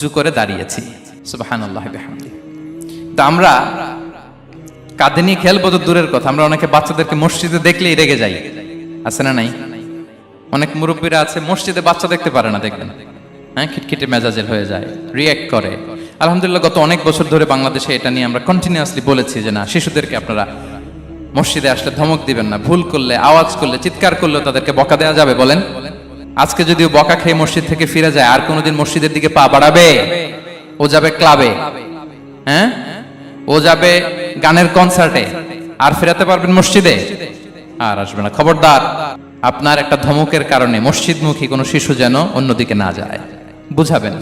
উজু করে দাঁড়িয়েছি, সুবহানাল্লাহ বিহামদিহি। তো আমরা কাঁধে নিয়ে খেলবো তো দূরের কথা, আমরা অনেকে বাচ্চাদেরকে মসজিদে দেখলেই রেগে যাই, আছে না নাই? অনেক মুরব্বীরা আছে মসজিদে বাচ্চা দেখতে পারে না, দেখবেন হ্যাঁ, খিটখিটে মেজাজের হয়ে যায়, রিয়্যাক্ট করে। আলহামদুলিল্লাহ গত অনেক বছর ধরে বাংলাদেশে এটা নিয়ে আমরা কন্টিনিউয়াসলি বলেছি যে না, শিশুদেরকে আপনারা মসজিদে আসলে ধমক দিবেন না, ভুল করলে, আওয়াজ করলে, চিৎকার করলে তাদেরকে বকা দেওয়া যাবে? বলেন, আজকে যদিও বকা খেয়ে মসজিদ থেকে ফিরে যায়, আর কোনোদিন মসজিদের দিকে পা বাড়াবে? ও যাবে ক্লাবে, হ্যাঁ, ও যাবে গানের কনসার্টে, আর ফেরাতে পারবেন মসজিদে? আর আসবে না। খবরদার, আপনার একটা ধমকের কারণে মসজিদমুখী কোনো শিশু যেন অন্যদিকে না যায়। বুঝাবেন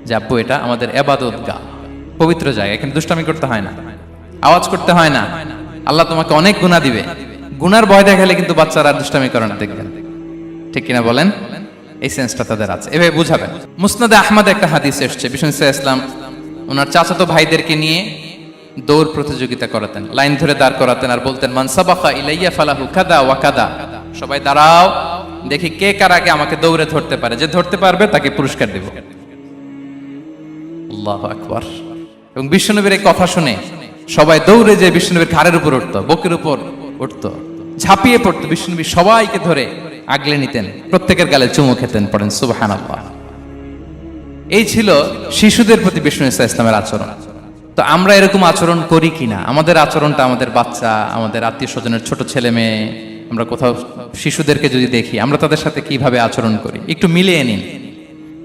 যে আব্বু এটা আমাদের ইবাদত গাহ, পবিত্র জায়গা, এখানে দুষ্টামি করতে হয় না, আওয়াজ করতে হয় না, আল্লাহ তোমাকে অনেক গুনাহ দিবে। গুনার ভয় দেখালে কিন্তু বাচ্চারা দুষ্টামি করে না, দেখবেন, ঠিক কিনা বলেন? এই সেন্সটা তাদের আছে, এভাবে বুঝাবেন। মুসনাদে আহমদ একটা হাদিস এসেছে, বিষ্ণু ইসলাম ওনার চাচাতো ভাইদেরকে নিয়ে দৌড় প্রতিযোগিতা করাতেন, লাইন ধরে দাঁড় করাতেন, আর বলতেন মান সাবাকা ইলাইয়া ফালাহু কাদা ওয়া কাদা, সবাই দাঁড়াও, দেখি কে কার আগে আমাকে দৌড়ে ধরতে পারে, যে ধরতে পারবে তাকে পুরস্কার দেব। আল্লাহু আকবার। এবং বিশ্বনবীর এই কথা শুনে সবাই দৌড়ে যে বিশ্বনবীর ঘাড়ের উপর উঠতো, বুকের উপর উঠতো, ঝাঁপিয়ে পড়তো, বিশ্বনবী সবাইকে ধরে আগলে নিতেন, প্রত্যেকের গালে চুমু খেতেন। পড়েন সুবহানাল্লাহ। এই ছিল শিশুদের প্রতি বিষ্ণু ইসলামের আচরণ। তো আমরা এরকম আচরণ করি কিনা? আমাদের আচরণটা আমাদের বাচ্চা, আমাদের আত্মীয় স্বজনের ছোট ছেলে মেয়ে, আমরা কোথাও শিশুদেরকে যদি দেখি, আমরা তাদের সাথে কিভাবে আচরণ করি একটু মিলিয়ে নিন।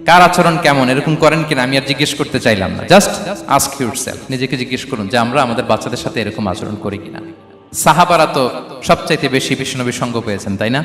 কার আচরণ কেমন, এরকম করেন কিনা আমি আর জিজ্ঞেস করতে চাইলাম না, জাস্ট আস্ক ইউরসেলফ, নিজেকে জিজ্ঞেস করুন যে আমরা আমাদের বাচ্চাদের সাথে এরকম আচরণ করি কিনা। সাহাবারা তো সবচাইতে বেশি বিশ্বনবীর সঙ্গ পেয়েছেন, তাই না?